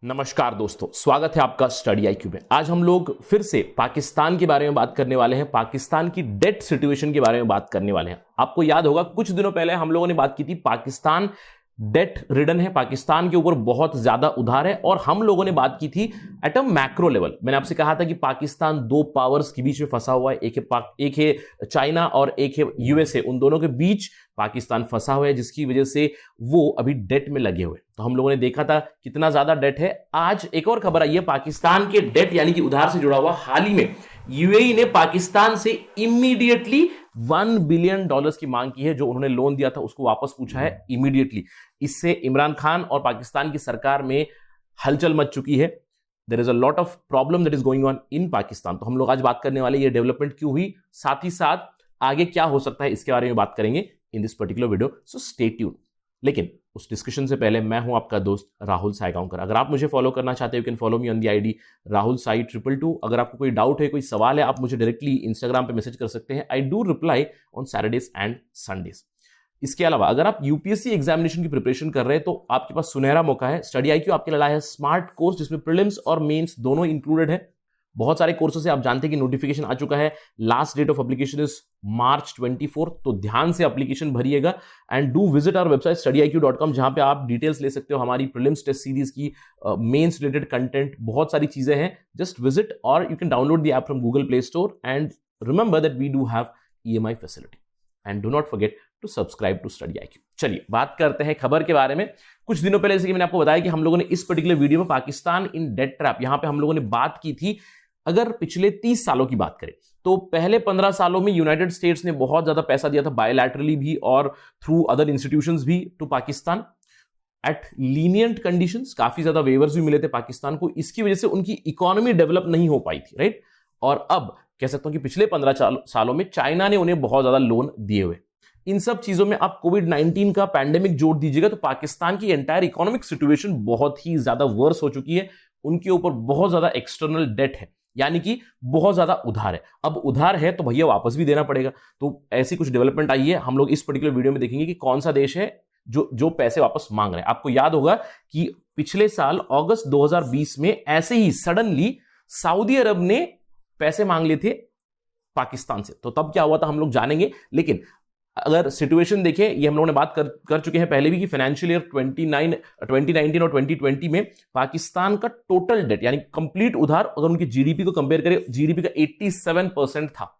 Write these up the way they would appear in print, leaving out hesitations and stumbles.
नमस्कार दोस्तों, स्वागत है आपका स्टडी आईक्यू में। आज हम लोग फिर से पाकिस्तान के बारे में बात करने वाले हैं। पाकिस्तान की डेट सिचुएशन के बारे में बात करने वाले हैं। आपको याद होगा कुछ दिनों पहले हम लोगों ने बात की थी, पाकिस्तान डेट रिडन है, पाकिस्तान के ऊपर बहुत ज्यादा उधार है। और हम लोगों ने बात की थी एट अ मैक्रो लेवल। मैंने आपसे कहा था कि पाकिस्तान दो पावर्स के बीच में फंसा हुआ है, एक है चाइना और एक है यूएसए। उन दोनों के बीच पाकिस्तान फंसा हुआ है, जिसकी वजह से वो अभी डेट में लगे हुए। तो हम लोगों ने देखा था कितना ज्यादा डेट है। आज एक और खबर आई है पाकिस्तान के डेट यानी कि उधार से जुड़ा हुआ। हाल ही में यूएई ने पाकिस्तान से इमीडिएटली $1 बिलियन की मांग की है। जो उन्होंने लोन दिया था उसको वापस पूछा है इमीडिएटली। इससे इमरान खान और पाकिस्तान की सरकार में हलचल मच चुकी है। There is a lot of problem that is going on in Pakistan. तो हम लोग आज बात करने वाले ये डेवलपमेंट क्यों हुई, साथ ही साथ आगे क्या हो सकता है, इसके बारे में बात करेंगे in this particular video. So stay tune. लेकिन उस डिस्कशन से पहले मैं हूं आपका दोस्त राहुल सायगांवकर। अगर आप मुझे फॉलो करना चाहते हो, you can follow me on the ID Rahul Sai 222। अगर आपको कोई डाउट है, कोई सवाल है, आप मुझे डायरेक्टली इंस्टाग्राम पे मैसेज कर सकते हैं। I do reply on Saturdays and Sundays. इसके अलावा अगर आप यूपीएससी एग्जामिनेशन की प्रिपरेशन कर रहे हैं तो आपके पास सुनहरा मौका है। स्टडी आईक्यू आपके लिए लाया है स्मार्ट कोर्स, जिसमें प्रीलिम्स और मेंस दोनों इंक्लूडेड है। बहुत सारे कोर्सेस से आप जानते हैं कि नोटिफिकेशन आ चुका है। Last date of application is March 24। तो ध्यान से एप्लीकेशन भरिएगा and do visit our website studiiq.com, जहां पे आप डिटेल्स ले सकते हो हमारी प्रीलिम्स टेस्ट सीरीज की, मेंस रिलेटेड कंटेंट, बहुत सारी चीजें हैं। जस्ट विजिट और you can download the app from Google Play Store and remember that we do have EMI facility and do not forget to subscribe to Study IQ. चलिए बात करते हैं खबर के बारे में। कुछ दिनों पहले, जैसे कि मैंने आपको बताया कि हम लोगों ने इस पर्टिकुलर वीडियो में पाकिस्तान इन डेट ट्रैप, यहां पे हम लोगों ने बात की थी। अगर पिछले 30 सालों की बात करें तो पहले 15 सालों में यूनाइटेड स्टेट्स ने बहुत ज्यादा पैसा दिया था, बायलैटरली भी और थ्रू अदर इंस्टीट्यूशंस भी, to Pakistan at lenient conditions. काफी ज्यादा वेवर्स भी मिले थे पाकिस्तान को। इसकी वजह से उनकी इकोनॉमी डेवलप नहीं हो पाई थी, राइट। और अब कह सकता हूं कि पिछले 15 सालों में चाइना ने उन्हें बहुत ज्यादा लोन दिए हुए। इन सब चीजों में आप कोविड-19 का पैंडेमिक जोड़ दीजिएगा तो पाकिस्तान की एंटायर इकोनॉमिक सिचुएशन बहुत ही ज्यादा वर्स हो चुकी है। उनके ऊपर बहुत ज्यादा एक्सटर्नल डेट है, यानी कि बहुत ज्यादा उधार है। अब उधार है तो भैया वापस भी देना पड़ेगा। तो ऐसी कुछ डेवलपमेंट आई है। हम लोग इस पर्टिकुलर वीडियो में देखेंगे कि कौन सा देश है जो पैसे वापस मांग रहे हैं। आपको याद होगा कि पिछले साल अगस्त 2020 में ऐसे ही सडनली सऊदी अरब ने पैसे मांग लिए थे पाकिस्तान से। तो तब क्या हुआ था हम लोग जानेंगे। लेकिन अगर सिचुएशन देखें, ये हम लोगों ने बात कर चुके हैं पहले भी कि फाइनेंशियल ईयर 2019 और 2020 में पाकिस्तान का टोटल डेट यानी कंप्लीट उधार, अगर उनकी जीडीपी को कंपेयर करें, जीडीपी का 87% था।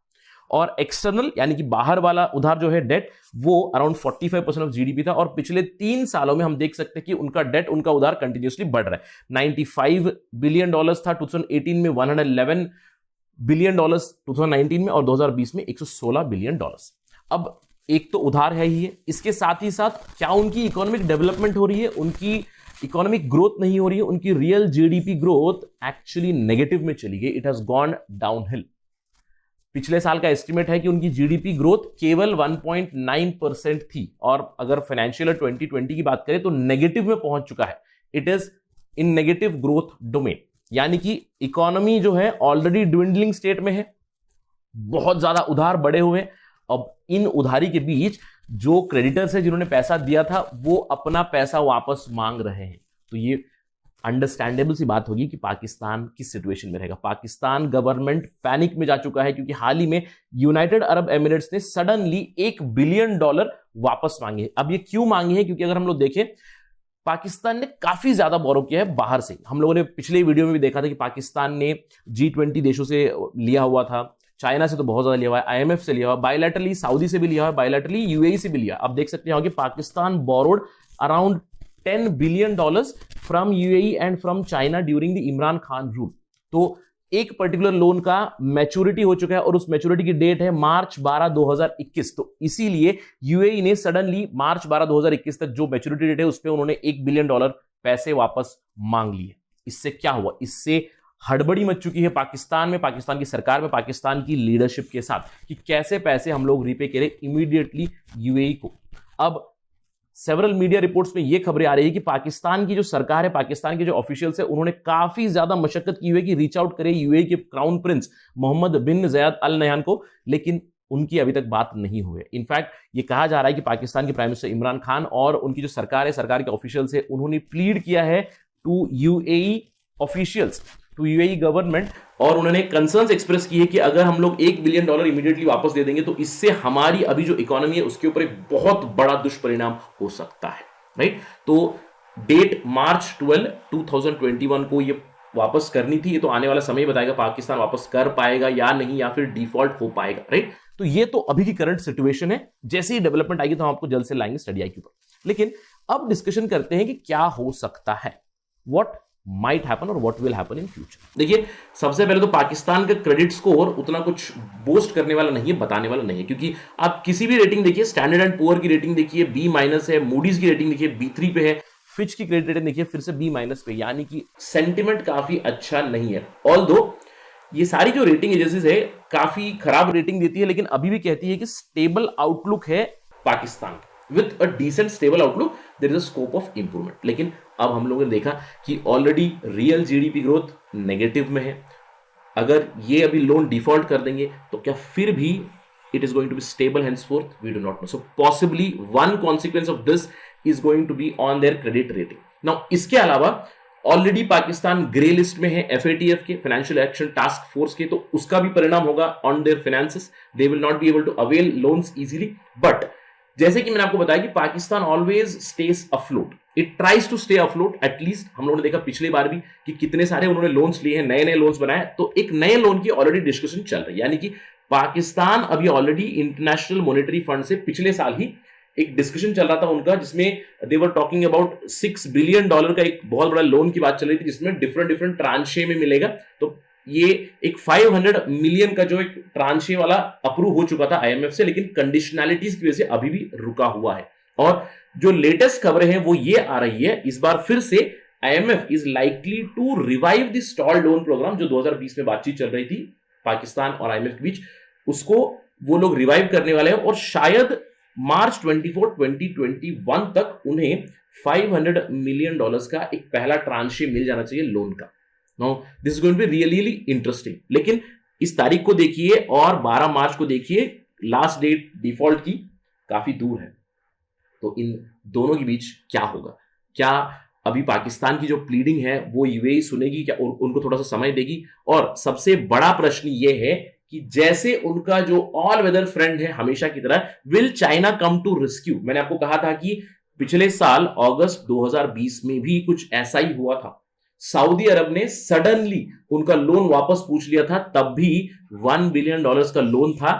और एक्सटर्नल यानी कि बाहर वाला उधार जो है डेट, वो अराउंड 45% ऑफ जीडीपी था। और पिछले 3 सालों में हम देख सकते हैं कि उनका डेट, उनका उधार कंटिन्यूसली बढ़ रहा है। $95 बिलियन था 2018 में, $111 बिलियन 2019 में, और 2020 में $116 बिलियन। अब एक तो उधार है ही है, इसके साथ ही साथ क्या उनकी इकोनॉमिक डेवलपमेंट हो रही है, उनकी इकोनॉमिक ग्रोथ नहीं हो रही है। उनकी real GDP growth actually negative में चली गई। It has gone downhill. पिछले साल का एस्टिमेट है कि उनकी जीडीपी ग्रोथ केवल 1.9% थी, और अगर फाइनेंशियल 2020 की बात करें तो नेगेटिव में पहुंच चुका है। It is in negative growth domain, यानी कि इकोनॉमी जो है ऑलरेडी ड्विंडलिंग स्टेट में है, बहुत ज्यादा उधार बढ़े हुए। अब इन उधारी के बीच जो क्रेडिटर्स है, जिन्होंने पैसा दिया था, वो अपना पैसा वापस मांग रहे हैं। तो ये अंडरस्टैंडेबल सी बात होगी कि पाकिस्तान किस सिचुएशन में रहेगा। पाकिस्तान गवर्नमेंट पैनिक में जा चुका है, क्योंकि हाल ही में यूनाइटेड अरब एमिरेट्स ने सडनली $1 बिलियन वापस मांगे। अब ये क्यों मांगे हैं? क्योंकि अगर हम लोग देखें, पाकिस्तान ने काफी ज्यादा बोरो किया है बाहर से। हम लोगों ने पिछले वीडियो में भी देखा था कि पाकिस्तान ने G20 देशों से लिया हुआ था, चाइना से तो बहुत ज्यादा लिया हुआ है, IMF से लिया हुआ है, बायलैटरली सऊदी से भी लिया हुआ है, बायलैटरली यूएई से भी लिया। अब देख सकते हैं कि Pakistan borrowed around $10 billion from UAE and from China during the Imran Khan rule. तो एक पर्टिकुलर लोन का मैच्योरिटी हो चुका है और उस मैच्योरिटी की डेट है March 12, 2021। तो इसीलिए यूएई ने सडनली March 12, 2021 तक जो मैच्योरिटी डेट है उस पर उन्होंने $1 बिलियन पैसे वापस मांग लिए। इससे क्या हुआ? इससे हड़बड़ी मच चुकी है पाकिस्तान में, पाकिस्तान की सरकार में, पाकिस्तान की लीडरशिप के साथ, कि कैसे पैसे हम लोग रीपे करें इमीडिएटली यूएई को। अब सेवरल मीडिया रिपोर्ट्स में यह खबरें आ रही है कि पाकिस्तान की जो सरकार है, पाकिस्तान के जो ऑफिशियल्स है, उन्होंने काफी ज्यादा मशक्कत की हुई है कि रीच आउट करे यूएई के क्राउन प्रिंस मोहम्मद बिन ज़ायद अल नहयान को, लेकिन उनकी अभी तक बात नहीं हुई है। इनफैक्ट ये कहा जा रहा है कि पाकिस्तान के प्राइम मिनिस्टर इमरान खान और उनकी जो सरकार है, सरकार के ऑफिशियल्स है, उन्होंने प्लीड किया है to UAE officials, to UAE government, और उन्होंने कंसर्न्स एक्सप्रेस किए कि अगर हम लोग $1 बिलियन इमीडिएटली वापस दे देंगे तो इससे हमारी अभी जो इकोनॉमी है उसके ऊपर एक बहुत बड़ा दुष्परिणाम हो सकता है, राइट। तो डेट मार्च 12, 2021 को ये वापस करनी थी। ये तो आने वाला समय बताएगा पाकिस्तान वापस कर पाएगा या नहीं, या फिर डिफॉल्ट हो पाएगा, राइट। तो ये तो अभी की करंट सिचुएशन है, जैसे ही डेवलपमेंट आएगी तो हम आपको जल्द से लाएंगे स्टडी आई के ऊपर। लेकिन अब डिस्कशन करते हैं कि क्या हो सकता है, व्हाट माइट हैपन और what will happen in future. देखिए, सबसे पहले तो पाकिस्तान का क्रेडिट स्कोर उतना कुछ बोस्ट करने वाला नहीं है, बताने वाला नहीं है, क्योंकि आप किसी भी रेटिंग देखिए, स्टैंडर्ड एंड पुअर की रेटिंग देखिए B- है, मूडीज की रेटिंग देखिए B3 पे है, फिच की क्रेडिट रेटिंग देखिए फिर से B- पे, यानी कि सेंटिमेंट काफी अच्छा नहीं है। ऑल्दो ये सारी जो रेटिंग एजेंसीज है काफी खराब रेटिंग देती है, लेकिन अभी भी कहती है कि स्टेबल आउटलुक है Pakistan, with a decent stable outlook, there is a scope of improvement. लेकिन अब हम लोगों ने देखा कि already real GDP growth negative में है। अगर ये अभी लोन डिफॉल्ट कर देंगे तो क्या फिर भी it is going to be stable henceforth? We do not know. So possibly one consequence of this is going to be on their credit rating. Now इसके अलावा ऑलरेडी पाकिस्तान ग्रे लिस्ट में है FATF के, फाइनेंशियल एक्शन टास्क फोर्स के, तो उसका भी परिणाम होगा on their finances. They will not be able to avail loans easily. But जैसे कि मैंने आपको बताया कि Pakistan always stays afloat, it tries to stay afloat. At least हम लोगों ने देखा पिछली बार भी कि कितने सारे उन्होंने लोन्स लिए हैं, नए नए लोन्स बनाए, तो एक नए लोन की ऑलरेडी डिस्कशन चल रही है। यानी कि पाकिस्तान अभी ऑलरेडी इंटरनेशनल मॉनेटरी फंड से पिछले साल ही एक डिस्कशन चल रहा था उनका, जिसमें दे वर टॉकिंग अबाउट $6 बिलियन का एक बहुत बड़ा लोन की बात चल रही थी, जिसमें डिफरेंट डिफरेंट ट्रांशे में मिलेगा। तो ये एक 500 मिलियन का जो एक ट्रांशे वाला अप्रूव हो चुका था IMF से, लेकिन कंडीशनैलिटीज की वजह से अभी भी रुका हुआ है। और जो लेटेस्ट खबरें हैं वो ये आ रही है, इस बार फिर से IMF is likely to revive the stall loan program, जो 2020 में बातचीत चल रही थी पाकिस्तान और IMF के बीच, उसको वो लोग रिवाइव करने वाले हैं। और शायद मार्च 24, 2021 तक उन्हें $500 मिलियन का एक पहला ट्रांशे मिल जाना चाहिए लोन का। Now this is going to be really interesting. लेकिन इस तारीख को देखिए और 12 मार्च को देखिए, लास्ट डेट डिफॉल्ट की काफी दूर है। तो इन दोनों के बीच क्या होगा? क्या अभी पाकिस्तान की जो प्लीडिंग है वो यूएई सुनेगी, क्या उनको थोड़ा सा समय देगी? और सबसे बड़ा प्रश्न ये है कि जैसे उनका जो ऑल वेदर फ्रेंड है हमेशा की तरह, will China come to rescue? मैंने आपको कहा था कि पिछले साल अगस्त 2020 में भी कुछ ऐसा ही हुआ था। सऊदी अरब ने सडनली उनका लोन वापस पूछ लिया था, तब भी $1 बिलियन का लोन था,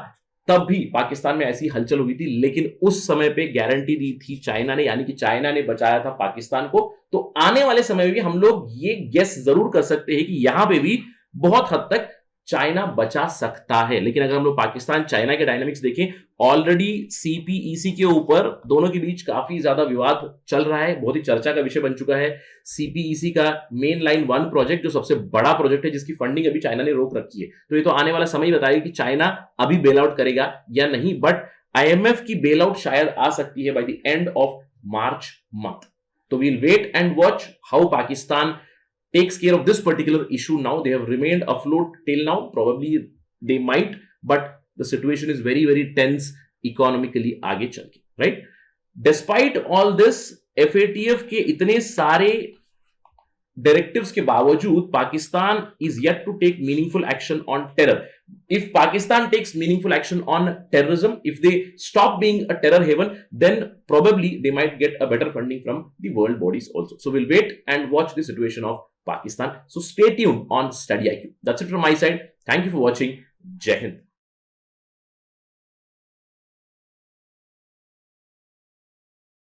तब भी पाकिस्तान में ऐसी हलचल हुई थी। लेकिन उस समय पे गारंटी दी थी चाइना ने, यानी कि चाइना ने बचाया था पाकिस्तान को। तो आने वाले समय में भी हम लोग ये गेस जरूर कर सकते हैं कि यहां पे भी बहुत हद तक चाइना बचा सकता है। लेकिन अगर हम लोग पाकिस्तान चाइना के डायनामिक्स देखें, ऑलरेडी CPEC के ऊपर दोनों के बीच काफी ज्यादा विवाद चल रहा है, बहुत ही चर्चा का विषय बन चुका है। CPEC का मेन लाइन 1 प्रोजेक्ट जो सबसे बड़ा प्रोजेक्ट है, जिसकी फंडिंग अभी चाइना ने रोक रखी है। तो ये तो आने वाला समय बताएगा कि चाइना अभी बेल आउट करेगा या नहीं। बट IMF की बेल आउट शायद आ सकती है by the end of March month. तो we'll wait and watch how Pakistan takes care of this particular issue now. They have remained afloat till now. Probably they might, but the situation is very, very tense economically आगे चल के, right? Despite all this, FATF के इतने सारे directives के बावजूद Pakistan is yet to take meaningful action on terror. If Pakistan takes meaningful action on terrorism, if they stop being a terror haven, then probably they might get a better funding from the world bodies also. So we'll wait and watch the situation of Pakistan. So stay tuned on Study IQ. That's it from my side. Thank you for watching. Jai Hind.